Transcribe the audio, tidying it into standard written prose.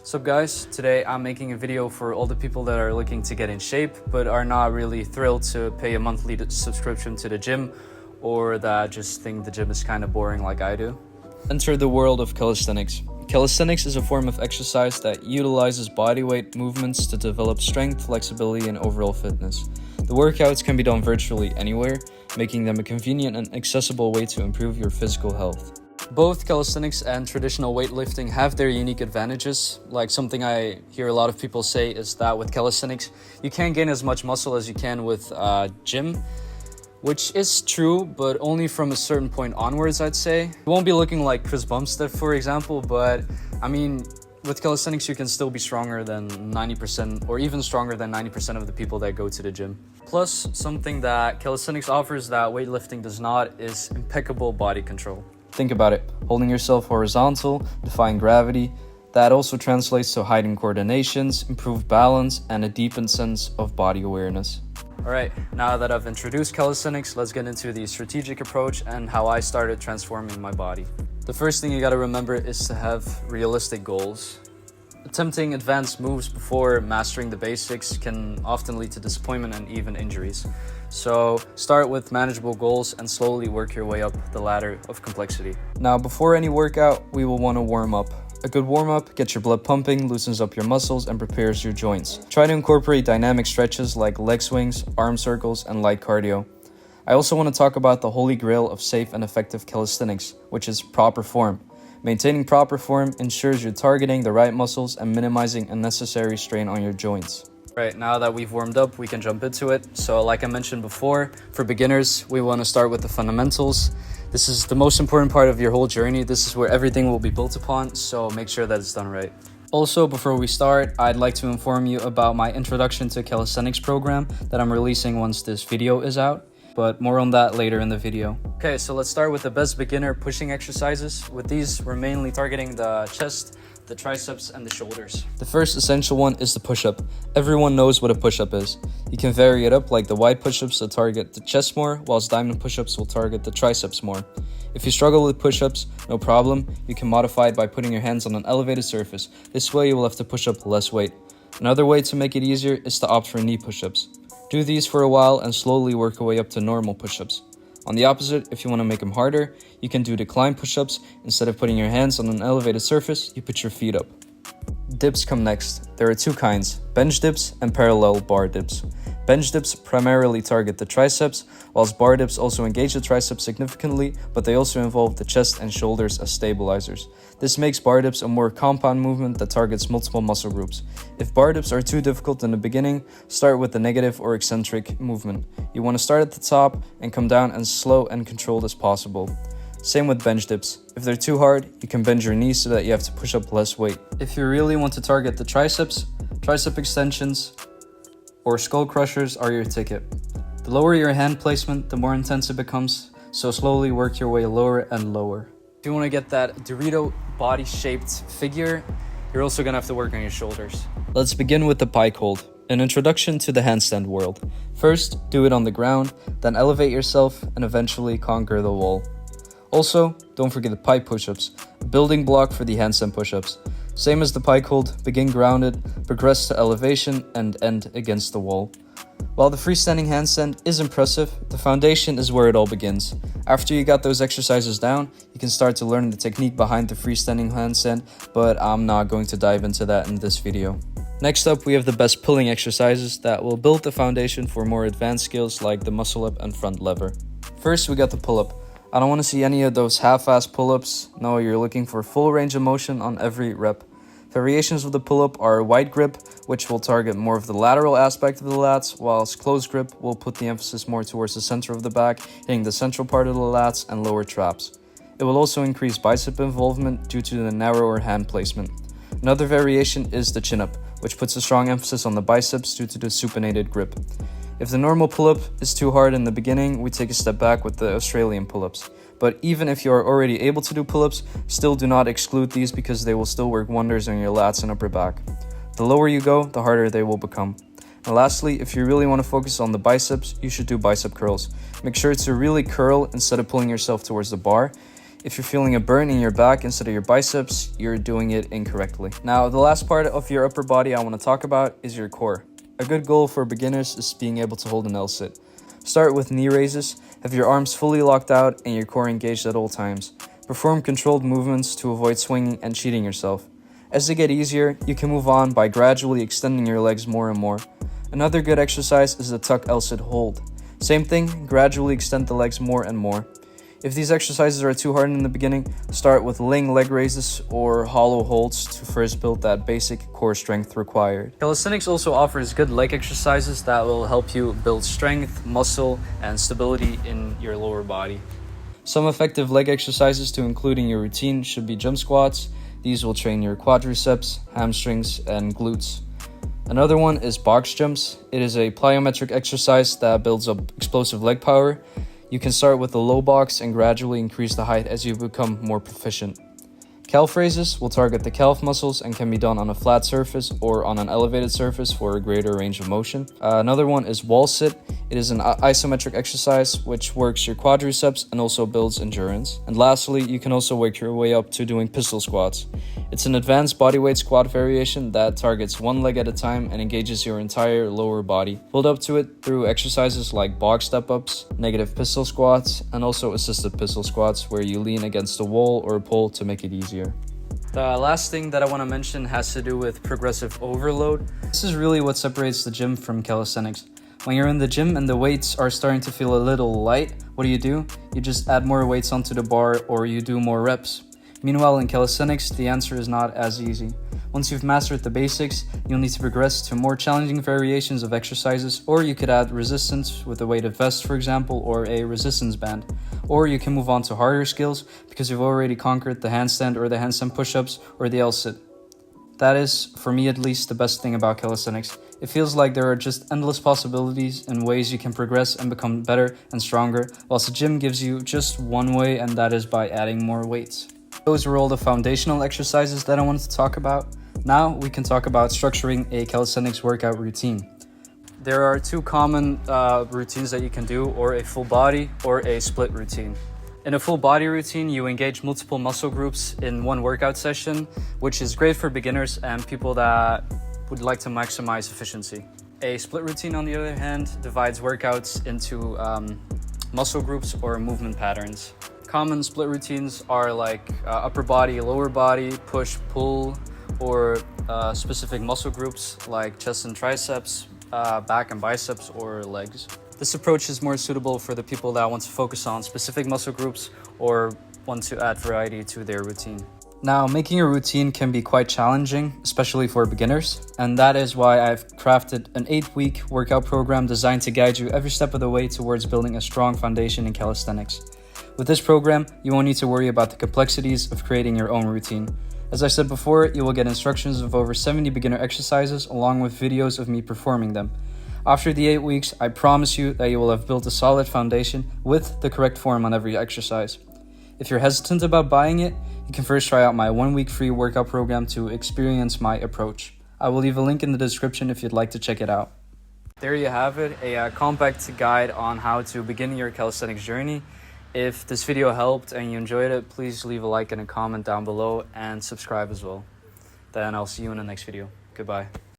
What's up guys, today I'm making a video for all the people that are looking to get in shape but are not really thrilled to pay a monthly subscription to the gym, or that just think the gym is kind of boring like I do. Enter the world of calisthenics. Calisthenics is a form of exercise that utilizes bodyweight movements to develop strength, flexibility, and overall fitness. The workouts can be done virtually anywhere, making them a convenient and accessible way to improve your physical health. Both calisthenics and traditional weightlifting have their unique advantages. Like something I hear a lot of people say is that with calisthenics, you can't gain as much muscle as you can with gym, which is true, but only from a certain point onwards, I'd say. You won't be looking like Chris Bumstead, for example, but I mean, with calisthenics, you can still be stronger than 90% or even stronger than 90% of the people that go to the gym. Plus, something that calisthenics offers that weightlifting does not is impeccable body control. Think about it, holding yourself horizontal, defying gravity. That also translates to heightened coordinations, improved balance, and a deepened sense of body awareness. Alright, now that I've introduced calisthenics, let's get into the strategic approach and how I started transforming my body. The first thing you gotta remember is to have realistic goals. Attempting advanced moves before mastering the basics can often lead to disappointment and even injuries. So start with manageable goals and slowly work your way up the ladder of complexity. Now, before any workout, we will want to warm up. A good warm-up gets your blood pumping, loosens up your muscles, and prepares your joints. Try to incorporate dynamic stretches like leg swings, arm circles, and light cardio. I also want to talk about the holy grail of safe and effective calisthenics, which is proper form. Maintaining proper form ensures you're targeting the right muscles and minimizing unnecessary strain on your joints. Right, now that we've warmed up, we can jump into it. So like I mentioned before, for beginners, we want to start with the fundamentals. This is the most important part of your whole journey. This is where everything will be built upon, so make sure that it's done right. Also, before we start, I'd like to inform you about my Introduction to Calisthenics program that I'm releasing once this video is out. But more on that later in the video. Okay, so let's start with the best beginner pushing exercises. With these, we're mainly targeting the chest, the triceps, and the shoulders. The first essential one is the push-up. Everyone knows what a push-up is. You can vary it up like the wide push-ups to target the chest more, whilst diamond push-ups will target the triceps more. If you struggle with push-ups, no problem. You can modify it by putting your hands on an elevated surface. This way you will have to push up less weight. Another way to make it easier is to opt for knee push-ups. Do these for a while and slowly work your way up to normal push-ups. On the opposite, if you want to make them harder, you can do decline push-ups. Instead of putting your hands on an elevated surface, you put your feet up. Dips come next. There are two kinds, bench dips and parallel bar dips. Bench dips primarily target the triceps, whilst bar dips also engage the triceps significantly, but they also involve the chest and shoulders as stabilizers. This makes bar dips a more compound movement that targets multiple muscle groups. If bar dips are too difficult in the beginning, start with the negative or eccentric movement. You want to start at the top and come down as slow and controlled as possible. Same with bench dips. If they're too hard, you can bend your knees so that you have to push up less weight. If you really want to target the triceps, tricep extensions or skull crushers are your ticket. The lower your hand placement, the more intense it becomes, so slowly work your way lower and lower. If you want to get that Dorito body-shaped figure, you're also going to have to work on your shoulders. Let's begin with the Pike Hold, an introduction to the handstand world. First, do it on the ground, then elevate yourself and eventually conquer the wall. Also, don't forget the pike push-ups, a building block for the handstand push-ups. Same as the Pike Hold, begin grounded, progress to elevation, and end against the wall. While the freestanding handstand is impressive, the foundation is where it all begins. After you got those exercises down, you can start to learn the technique behind the freestanding handstand, but I'm not going to dive into that in this video. Next up, we have the best pulling exercises that will build the foundation for more advanced skills like the muscle up and front lever. First, we got the pull-up. I don't want to see any of those half-ass pull-ups. No, you're looking for full range of motion on every rep. Variations of the pull-up are wide grip, which will target more of the lateral aspect of the lats, whilst closed grip will put the emphasis more towards the center of the back, hitting the central part of the lats and lower traps. It will also increase bicep involvement due to the narrower hand placement. Another variation is the chin-up, which puts a strong emphasis on the biceps due to the supinated grip. If the normal pull-up is too hard in the beginning, we take a step back with the Australian pull-ups. But even if you are already able to do pull-ups, still do not exclude these because they will still work wonders on your lats and upper back. The lower you go, the harder they will become. And lastly, if you really want to focus on the biceps, you should do bicep curls. Make sure to really curl instead of pulling yourself towards the bar. If you're feeling a burn in your back instead of your biceps, you're doing it incorrectly. Now, the last part of your upper body I want to talk about is your core. A good goal for beginners is being able to hold an L-sit. Start with knee raises, have your arms fully locked out and your core engaged at all times. Perform controlled movements to avoid swinging and cheating yourself. As they get easier, you can move on by gradually extending your legs more and more. Another good exercise is the tuck L-sit hold. Same thing, gradually extend the legs more and more. If these exercises are too hard in the beginning, start with laying leg raises or hollow holds to first build that basic core strength required. Calisthenics also offers good leg exercises that will help you build strength, muscle, and stability in your lower body. Some effective leg exercises to include in your routine should be jump squats. These will train your quadriceps, hamstrings, and glutes. Another one is box jumps. It is a plyometric exercise that builds up explosive leg power. You can start with a low box and gradually increase the height as you become more proficient. Calf raises will target the calf muscles and can be done on a flat surface or on an elevated surface for a greater range of motion. Another one is wall sit. It is an isometric exercise which works your quadriceps and also builds endurance. And lastly, you can also work your way up to doing pistol squats. It's an advanced bodyweight squat variation that targets one leg at a time and engages your entire lower body. Build up to it through exercises like box step-ups, negative pistol squats, and also assisted pistol squats where you lean against a wall or a pole to make it easier. The last thing that I want to mention has to do with progressive overload. This is really what separates the gym from calisthenics. When you're in the gym and the weights are starting to feel a little light, what do? You just add more weights onto the bar or you do more reps. Meanwhile, in calisthenics, the answer is not as easy. Once you've mastered the basics, you'll need to progress to more challenging variations of exercises, or you could add resistance with a weighted vest, for example, or a resistance band. Or you can move on to harder skills because you've already conquered the handstand or the handstand push-ups or the L-sit. That is, for me at least, the best thing about calisthenics. It feels like there are just endless possibilities and ways you can progress and become better and stronger, whilst the gym gives you just one way, and that is by adding more weights. Those were all the foundational exercises that I wanted to talk about. Now we can talk about structuring a calisthenics workout routine. There are two common routines that you can do, or a full body or a split routine. In a full body routine, you engage multiple muscle groups in one workout session, which is great for beginners and people that would like to maximize efficiency. A split routine, on the other hand, divides workouts into muscle groups or movement patterns. Common split routines are like upper body, lower body, push, pull, or specific muscle groups like chest and triceps, back and biceps, or legs. This approach is more suitable for the people that want to focus on specific muscle groups or want to add variety to their routine. Now, making a routine can be quite challenging, especially for beginners, and that is why I've crafted an 8-week workout program designed to guide you every step of the way towards building a strong foundation in calisthenics. With this program, you won't need to worry about the complexities of creating your own routine. As I said before, you will get instructions of over 70 beginner exercises along with videos of me performing them. After the 8 weeks, I promise you that you will have built a solid foundation with the correct form on every exercise. If you're hesitant about buying it, you can first try out my 1-week free workout program to experience my approach. I will leave a link in the description if you'd like to check it out. There you have it, a compact guide on how to begin your calisthenics journey. If this video helped and you enjoyed it, please leave a like and a comment down below and subscribe as well. Then I'll see you in the next video. Goodbye.